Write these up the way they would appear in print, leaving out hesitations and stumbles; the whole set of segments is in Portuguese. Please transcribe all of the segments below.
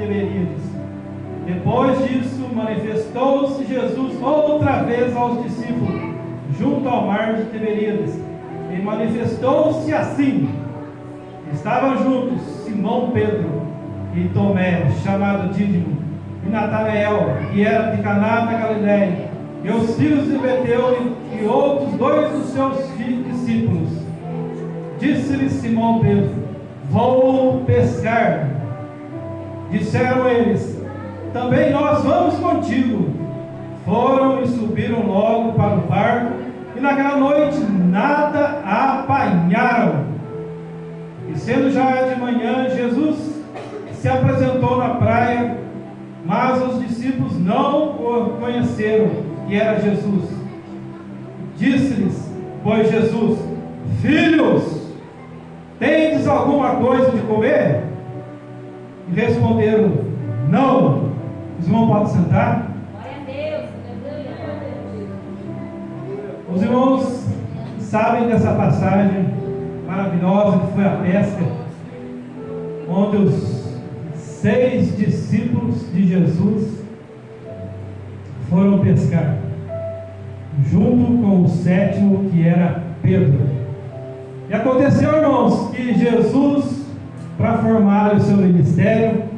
Tiberíades. Depois disso, manifestou-se Jesus outra vez aos discípulos, junto ao mar de Tiberíades, e manifestou-se assim: estavam juntos Simão Pedro e Tomé, chamado Dídimo, e Natanael, que era de Caná da Galiléia, e os filhos de Zebedeu, e outros dois dos seus discípulos. Disse-lhe Simão Pedro: vou pescar. Disseram eles: também nós vamos contigo. Foram e subiram logo para o barco, e naquela noite nada apanharam. E sendo já de manhã, Jesus se apresentou na praia, mas os discípulos não o conheceram que era Jesus. Disse-lhes, pois, Jesus: filhos, tendes alguma coisa de comer? E responderam: não. Os irmãos podem sentar? Os irmãos sabem dessa passagem maravilhosa que foi a pesca, onde os 6 discípulos de Jesus foram pescar, junto com o 7º, que era Pedro. E aconteceu, irmãos, que Jesus, para formar o seu ministério,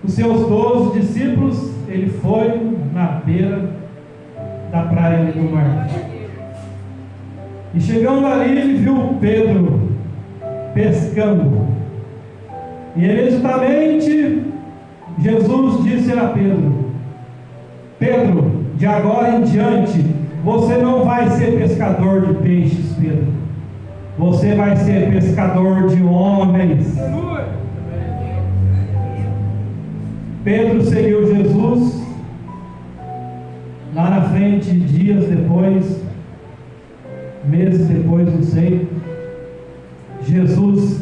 os seus 12 discípulos, ele foi na beira da praia do mar. E chegando ali, ele viu Pedro pescando. E imediatamente Jesus disse a Pedro: Pedro, de agora em diante, você não vai ser pescador de peixes, Pedro. Você vai ser pescador de homens. Pedro seguiu Jesus. Lá na frente, dias depois, meses depois, não sei, Jesus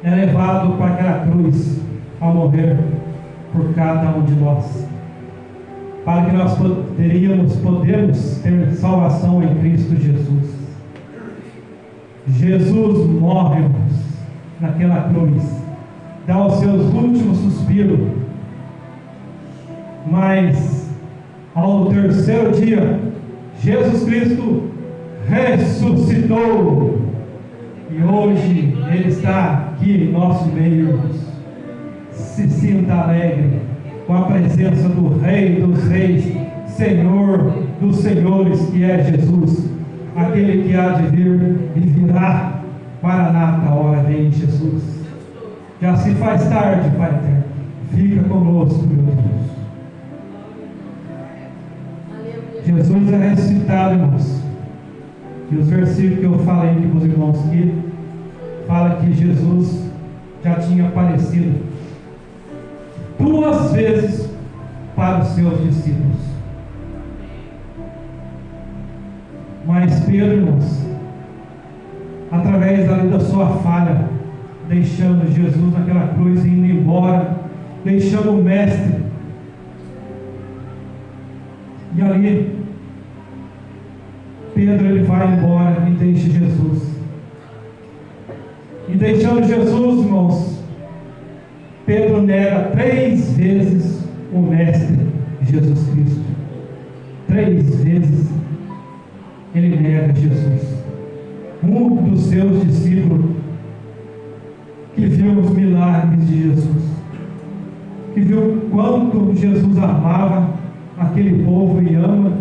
é levado para aquela cruz a morrer por cada um de nós, para que nós podemos ter salvação em Cristo Jesus. Jesus morre naquela cruz, dá os seus últimos suspiros, mas ao terceiro dia Jesus Cristo ressuscitou, e hoje Ele está aqui em nosso meio. Se sinta alegre com a presença do Rei dos Reis, Senhor dos Senhores, que é Jesus, aquele que há de vir e virá. Maranata, hora vem Jesus. Já se faz tarde, Pai eterno. Fica conosco, meu Deus. Jesus é ressuscitado, irmãos. E os versículos que eu falei aqui para os irmãos aqui, fala que Jesus já tinha aparecido 2 vezes para os seus discípulos. Mas Pedro, irmãos, através ali da sua falha, deixando Jesus naquela cruz e indo embora, deixando o Mestre, e ali Pedro ele vai embora e deixa Jesus. E deixando Jesus, irmãos, Pedro nega 3 vezes o Mestre Jesus Cristo. 3 vezes ele nega Jesus. Um dos seus discípulos que viu os milagres de Jesus, que viu quanto Jesus amava aquele povo e ama,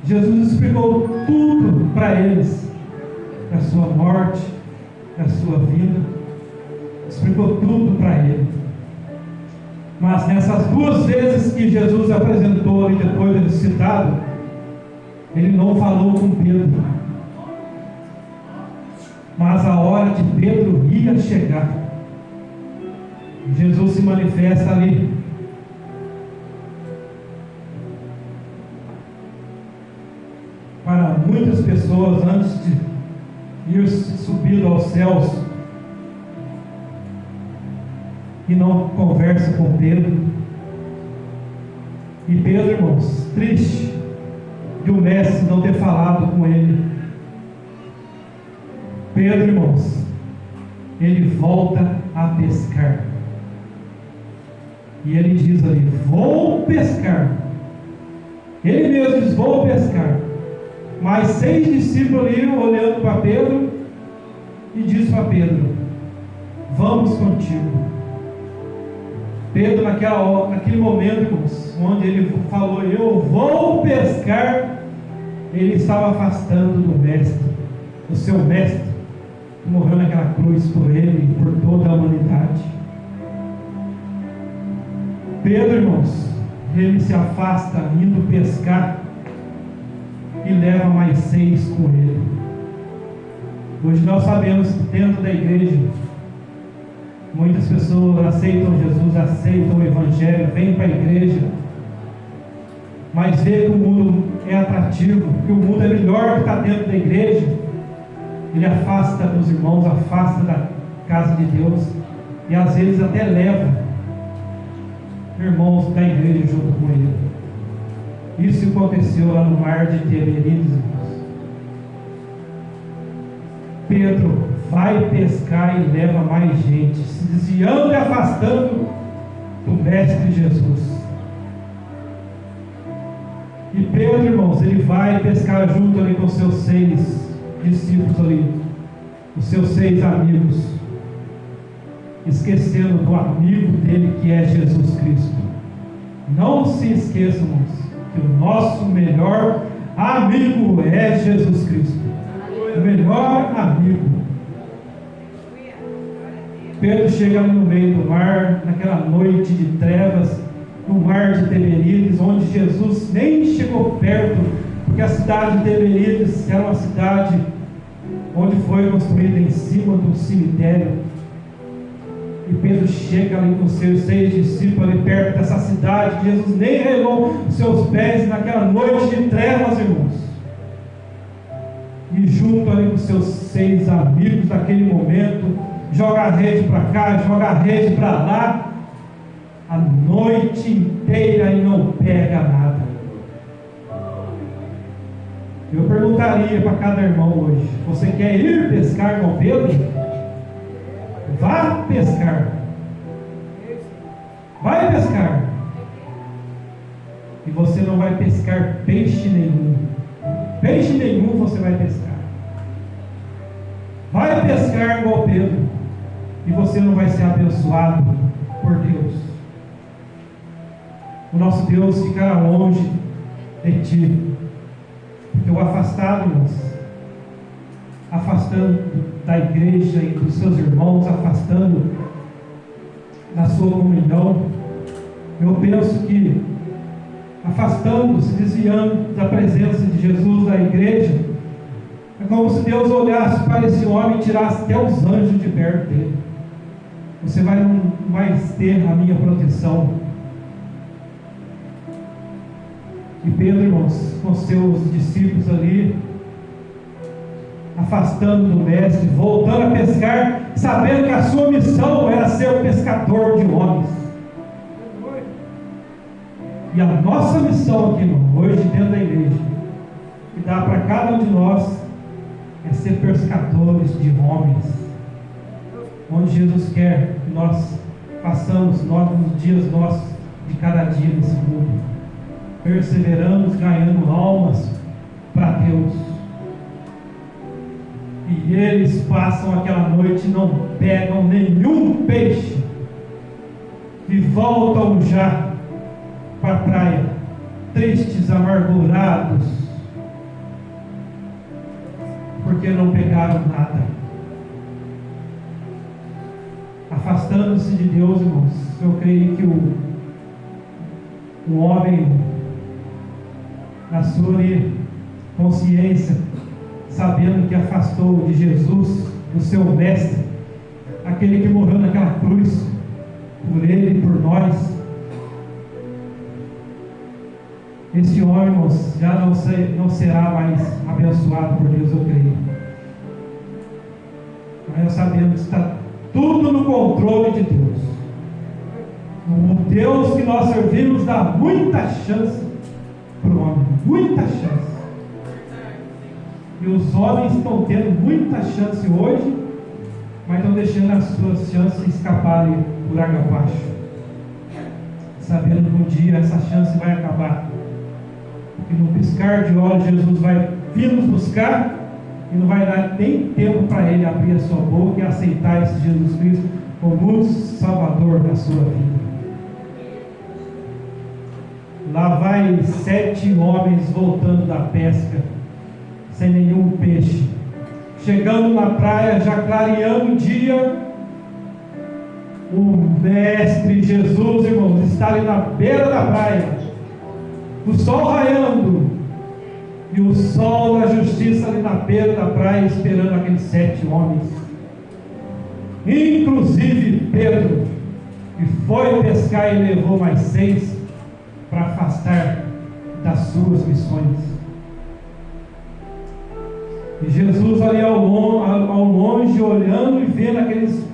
Jesus explicou tudo para eles, da sua morte, da sua vida, explicou tudo para ele. Mas nessas 2 vezes que Jesus apresentou e depois de ressuscitado, ele não falou com Pedro, mas a hora de Pedro ia chegar. Jesus se manifesta ali, para muitas pessoas antes de ir subido aos céus, e não conversa com Pedro. E Pedro, irmãos, triste de o Mestre não ter falado com ele. Pedro, irmãos, ele volta a pescar. E ele diz ali: vou pescar. Ele mesmo diz: vou pescar. Mas 6 discípulos ali olhando para Pedro, e diz para Pedro: vamos contigo. Pedro, naquele momento, irmãos, onde ele falou: eu vou pescar, ele estava afastando do mestre, do seu mestre, que morreu naquela cruz por ele e por toda a humanidade. Pedro, irmãos, ele se afasta indo pescar e leva mais 6 com ele. Hoje nós sabemos que dentro da igreja muitas pessoas aceitam Jesus, aceitam o Evangelho, vêm para a igreja, mas vê que o mundo é atrativo, que o mundo é melhor que está dentro da igreja. Ele afasta os irmãos, afasta da casa de Deus, e às vezes até leva irmãos da igreja junto com ele. Isso aconteceu lá no mar de Tiberíades, irmãos. Pedro vai pescar e leva mais gente, se desviando e afastando do mestre Jesus. E Pedro, irmãos, ele vai pescar junto ali com os seus 6 discípulos ali, os seus 6 amigos, esquecendo do amigo dele que é Jesus Cristo. Não se esqueçam, irmãos, que o nosso melhor amigo é Jesus Cristo. O melhor amigo. Pedro chega ali no meio do mar, naquela noite de trevas, no mar de Tiberíades, onde Jesus nem chegou perto, porque a cidade de Tiberíades era uma cidade onde foi construída em cima de um cemitério. E Pedro chega ali com seus 6 discípulos ali perto dessa cidade. Jesus nem relou os seus pés naquela noite de trevas, irmãos. E junto ali com seus 6 amigos naquele momento, joga a rede para cá, joga a rede para lá, a noite inteira e não pega nada. Eu perguntaria para cada irmão hoje: você quer ir pescar com Pedro? Vá pescar. Vai pescar. E você não vai pescar peixe nenhum. Peixe nenhum você vai pescar. Vai pescar igual Pedro, e você não vai ser abençoado por Deus. O nosso Deus ficará longe de ti, porque o afastado, irmãos, afastando da igreja e dos seus irmãos, afastando da sua comunhão, eu penso que afastando-se, desviando da presença de Jesus da igreja, é como se Deus olhasse para esse homem e tirasse até os anjos de perto dele. Você vai não mais ter a minha proteção. E Pedro, irmãos, com seus discípulos ali, afastando do mestre, voltando a pescar, sabendo que a sua missão era ser o pescador de homens. E a nossa missão aqui, irmão, hoje dentro da igreja, que dá para cada um de nós, é ser pescadores de homens. Onde Jesus quer que nós façamos nos dias nossos de cada dia nesse mundo, perseveramos, ganhando almas para Deus. E eles passam aquela noite e não pegam nenhum peixe, e voltam já para a praia, tristes, amargurados, porque não pegaram nada. Afastando-se de Deus, irmãos, eu creio que o homem, na sua consciência, sabendo que afastou de Jesus, do seu mestre, aquele que morreu naquela cruz, por ele e por nós, esse homem, irmãos, já não será mais abençoado por Deus, eu creio. Mas nós sabemos que está tudo no controle de Deus. O Deus que nós servimos dá muita chance para o homem, muita chance. E os homens estão tendo muita chance hoje, mas estão deixando as suas chances escaparem por água abaixo. sabendo que um dia essa chance vai acabar, que no piscar de olhos Jesus vai vir nos buscar e não vai dar nem tempo para ele abrir a sua boca e aceitar esse Jesus Cristo como o Salvador da sua vida. Lá vai 7 homens voltando da pesca sem nenhum peixe, chegando na praia, já clareando o dia. O Mestre Jesus, irmãos, está ali na beira da praia, o sol raiando, e o sol da justiça ali na beira da praia, esperando aqueles 7 homens, inclusive Pedro, que foi pescar e levou mais 6 para afastar das suas missões. E Jesus ali ao longe, olhando e vendo aqueles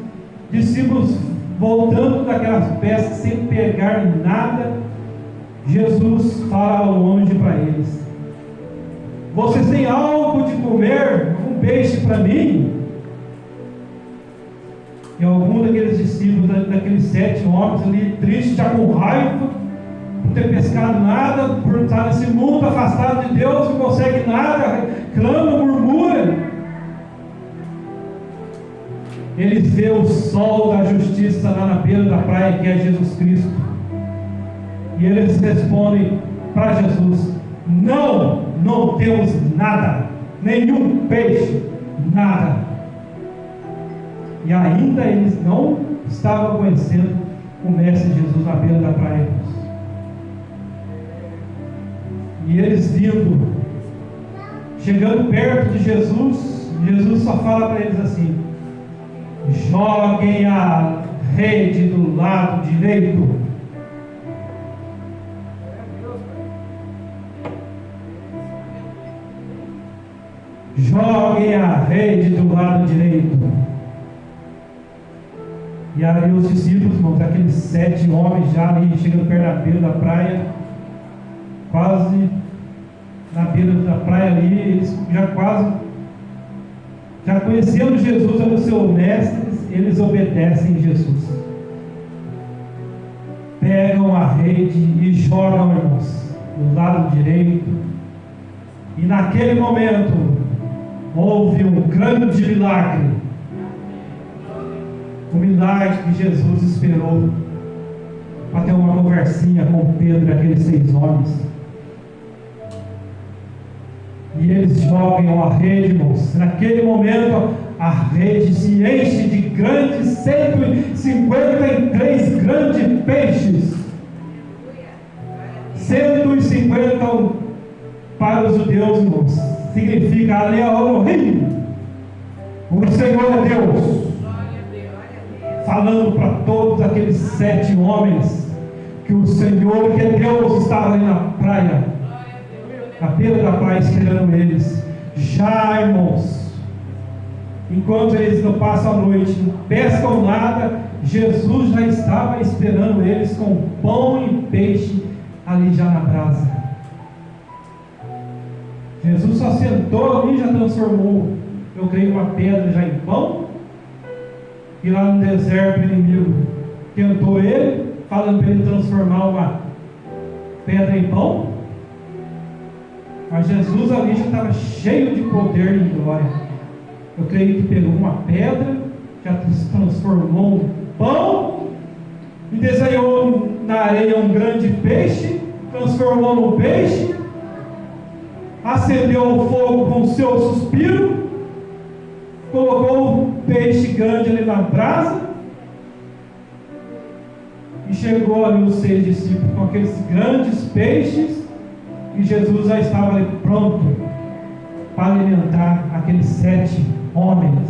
discípulos voltando daquelas pescas sem pegar nada, Jesus fala ao longe para eles: vocês têm algo de comer? Um peixe para mim? E algum daqueles discípulos, daqueles 7 homens ali, tristes, já com raiva, por ter pescado nada, por estar nesse mundo afastado de Deus, não consegue nada, clama, murmura. Eles vê o sol da justiça lá na beira da praia, que é Jesus Cristo, e eles respondem para Jesus: não temos nada, nenhum peixe, nada. E ainda eles não estavam conhecendo o Mestre Jesus na beira da praia. E eles vindo, chegando perto de Jesus, Jesus só fala para eles assim: joguem a rede do lado direito. Joguem a rede do lado direito. E aí os discípulos, irmãos, aqueles 7 homens já ali chegando perto da beira da praia, quase na beira da praia ali, eles já conhecendo Jesus como seu mestre, eles obedecem Jesus. Pegam a rede e jogam, irmãos, do lado direito. E naquele momento houve um grande milagre. O milagre que Jesus esperou para ter uma conversinha com Pedro e aqueles 6 homens. E eles jogam a rede, irmãos. Naquele momento a rede se enche de grandes 153 grandes peixes. 150 para os judeus, irmãos, significa Aleluia, o Senhor é Deus. Falando para todos aqueles 7 homens que o Senhor, que é Deus, estava ali na praia, na beira da praia, esperando eles. Já, irmãos, enquanto eles não passam a noite, não pescam nada, Jesus já estava esperando eles com pão e peixe ali já na brasa. Jesus só sentou ali e já transformou, eu creio, uma pedra já em pão. E lá no deserto o inimigo tentou ele, falando para ele transformar uma pedra em pão. Mas Jesus ali já estava cheio de poder e glória. Eu creio que pegou uma pedra, já transformou um pão, e desenhou na areia um grande peixe, transformou no peixe, acendeu o fogo com o seu suspiro, colocou um peixe grande ali na brasa, e chegou ali os 6 discípulos com aqueles grandes peixes, e Jesus já estava ali pronto para alimentar aqueles 7 homens.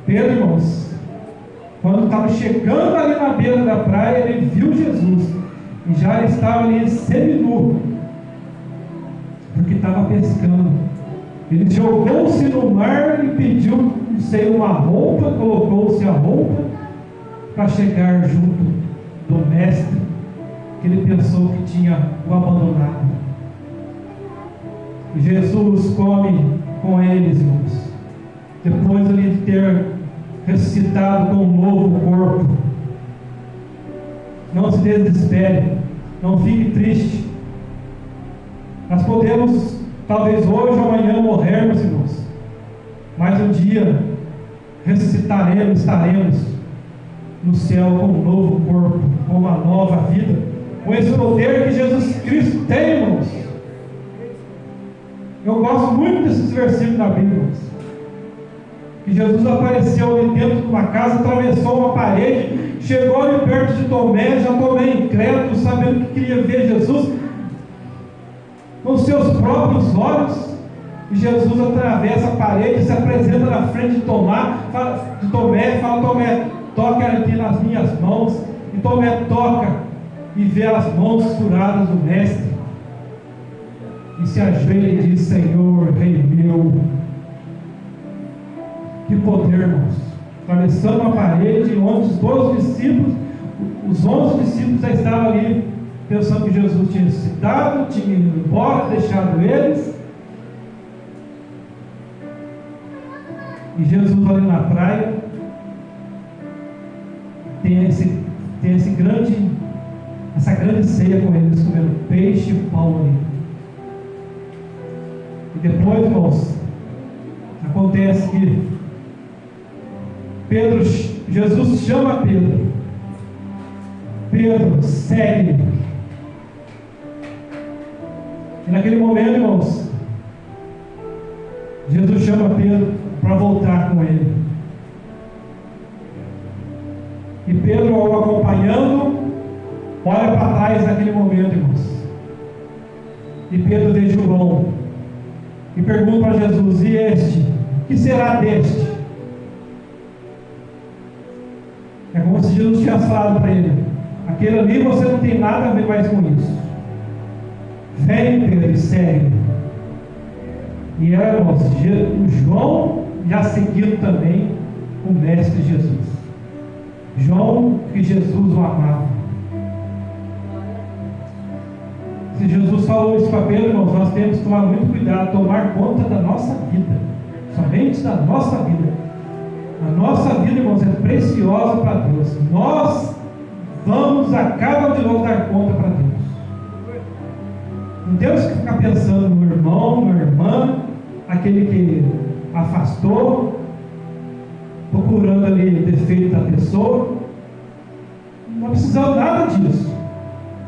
Pedro, irmãos, quando estava chegando ali na beira da praia, ele viu Jesus e já estava ali seminu, porque estava pescando. Ele jogou-se no mar e pediu, não sei, uma roupa, colocou-se a roupa para chegar junto do mestre, que ele pensou que tinha o abandonado. E Jesus come com eles, irmãos, depois de ter ressuscitado com um novo corpo. Não se desespere, não fique triste. Nós podemos, talvez hoje ou amanhã, morrermos, irmãos, mas um dia ressuscitaremos, estaremos no céu com um novo corpo, com uma nova vida, com esse poder que Jesus Cristo tem, irmãos. Eu gosto muito desses versículos da Bíblia, irmãos. Que Jesus apareceu ali dentro de uma casa, atravessou uma parede, chegou ali perto de Tomé, já Tomé incrédulo, sabendo que queria ver Jesus com seus próprios olhos, e Jesus atravessa a parede, se apresenta na frente de Tomé, fala, Tomé, toca aqui nas minhas mãos, e Tomé toca, e vê as mãos curadas do Mestre, e se ajoelha e diz: Senhor, Rei meu. Que poder, irmãos. Atravessando a parede, onde os 11 discípulos já estavam ali, pensando que Jesus tinha ressuscitado, tinha ido embora, deixado eles. E Jesus ali na praia tem essa grande ceia com eles, comendo peixe e pão ali. E depois, irmãos, acontece que Jesus chama Pedro. Pedro, segue. E naquele momento, irmãos, Jesus chama Pedro para voltar com ele. E Pedro, ao acompanhando, olha para trás naquele momento, irmãos. E Pedro vê João e pergunta para Jesus: e este? O que será deste? É como se Jesus tivesse falado para ele: aquele ali você não tem nada a ver mais com isso. Vem, Pedro, e segue. E era, irmãos, o João já seguiu também o Mestre Jesus. João, que Jesus o amava. Se Jesus falou isso para Pedro, irmãos, nós temos que tomar muito cuidado, tomar conta da nossa vida, somente da nossa vida. A nossa vida, irmãos, é preciosa para Deus. Nós vamos a cada um de nós dar conta para Deus. Não temos que ficar pensando no irmão, na irmã, aquele que afastou, procurando ali o defeito da pessoa. Não precisamos nada disso.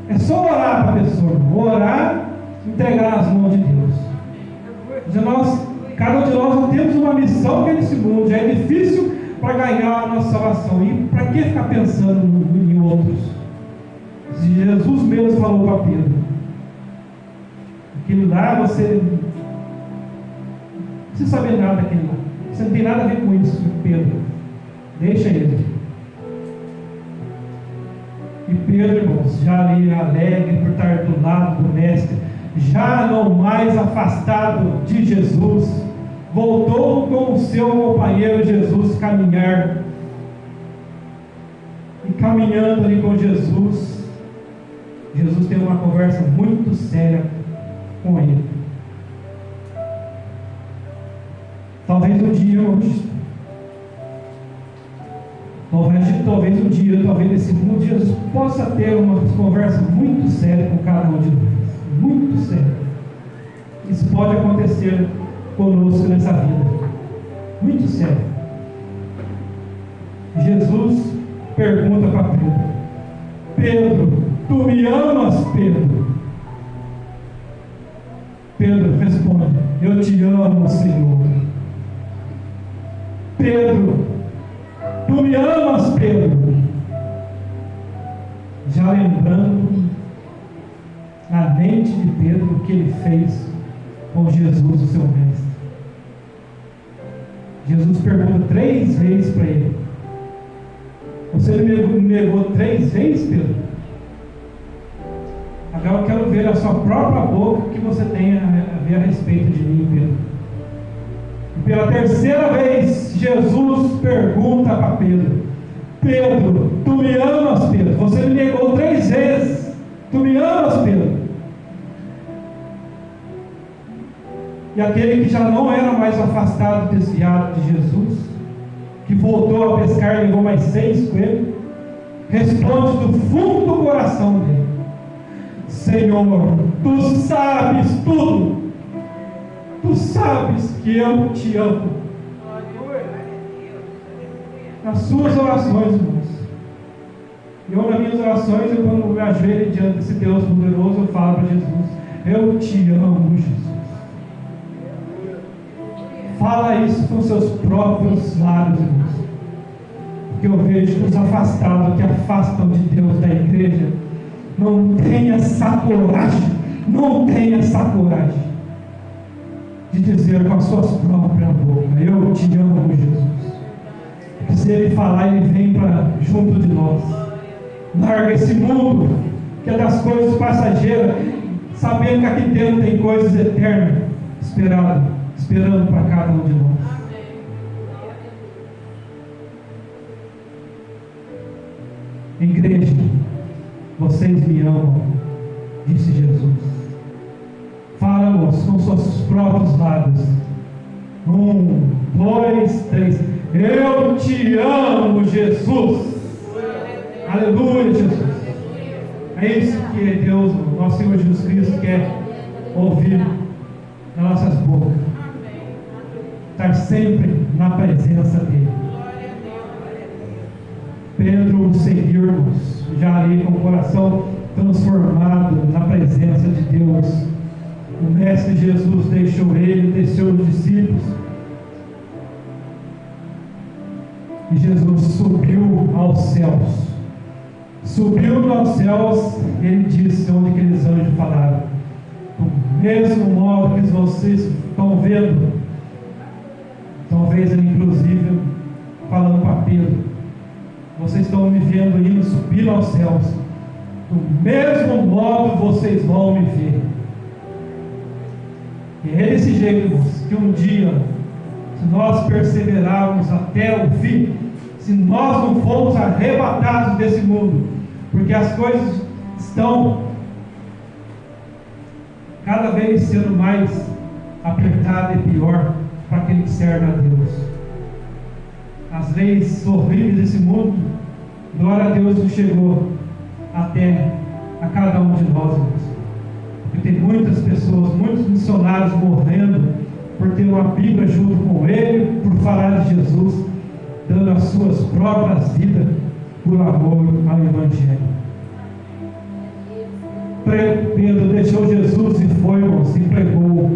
É só orar para a pessoa, orar, entregar nas mãos de Deus. Cada um de nós temos uma missão que é nesse mundo. Já é difícil para ganhar a nossa salvação. E para que ficar pensando em outros? Jesus mesmo falou para Pedro: aquilo lá você não precisa saber nada daquilo lá. Você não tem nada a ver com isso, Pedro. Deixa ele. E Pedro, irmãos, já ali alegre por estar do lado do Mestre, já não mais afastado de Jesus, voltou com o seu companheiro Jesus caminhar. E caminhando ali com Jesus, Jesus tem uma conversa muito séria com ele. Talvez um dia, talvez nesse mundo, Jesus possa ter uma conversa muito séria com cada um de nós. Muito séria. Isso pode acontecer conosco nessa vida. Muito sério. Jesus pergunta para Pedro: Pedro, tu me amas, Pedro? Pedro responde: eu te amo, Senhor. Pedro, tu me amas, Pedro? Já lembrando na mente de Pedro o que ele fez com Jesus, o seu mestre. Jesus pergunta 3 vezes para ele: você me negou 3 vezes, Pedro? Agora eu quero ver a sua própria boca o que você tem a ver a respeito de mim, Pedro. E pela 3ª vez, Jesus pergunta para Pedro: Pedro, tu me amas, Pedro? Você me negou 3 vezes. Tu me amas, Pedro? E aquele que já não era mais afastado, desviado de Jesus, que voltou a pescar e levou mais 6 com ele, responde do fundo do coração dele: Senhor, tu sabes tudo, tu sabes que eu te amo. Nas suas orações, irmãos, nas minhas orações, quando me ajoelho diante desse Deus poderoso, eu falo para Jesus: eu te amo, Jesus. Fala isso com seus próprios lábios, irmãos. Porque eu vejo que os afastados, que afastam de Deus da igreja, não tem essa coragem de dizer com as suas próprias bocas: eu te amo, Jesus. Porque se ele falar, ele vem para junto de nós. Larga esse mundo que é das coisas passageiras, sabendo que aqui dentro tem coisas eternas esperando para cada um de nós. Igreja, vocês me amam, disse Jesus. Fala-nos com seus próprios lábios. 1, 2, 3. Eu te amo, Jesus. Aleluia, Jesus. É isso que Deus, nosso Senhor Jesus Cristo, quer ouvir nas nossas bocas. Estar sempre na presença dele. Pedro seguiu-nos já ali com o coração transformado na presença de Deus. O Mestre Jesus deixou os discípulos, e Jesus subiu aos céus. Subiu aos céus, ele disse onde aqueles anjos falaram: do mesmo modo que vocês estão vendo, talvez ele inclusive falando para Pedro: vocês estão me vendo indo subir aos céus, do mesmo modo vocês vão me ver. E é desse jeito, irmãos, que um dia, se nós perseverarmos até o fim, se nós não formos arrebatados desse mundo, porque as coisas estão cada vez sendo mais apertadas e pior para aquele que serve a Deus. As leis horríveis desse mundo, glória a Deus, não chegou até a cada um de nós, irmãos. Porque tem muitas pessoas, muitos missionários morrendo por ter uma Bíblia junto com ele, por falar de Jesus, dando as suas próprias vidas por amor ao Evangelho. Pedro deixou Jesus e foi, irmãos, e pregou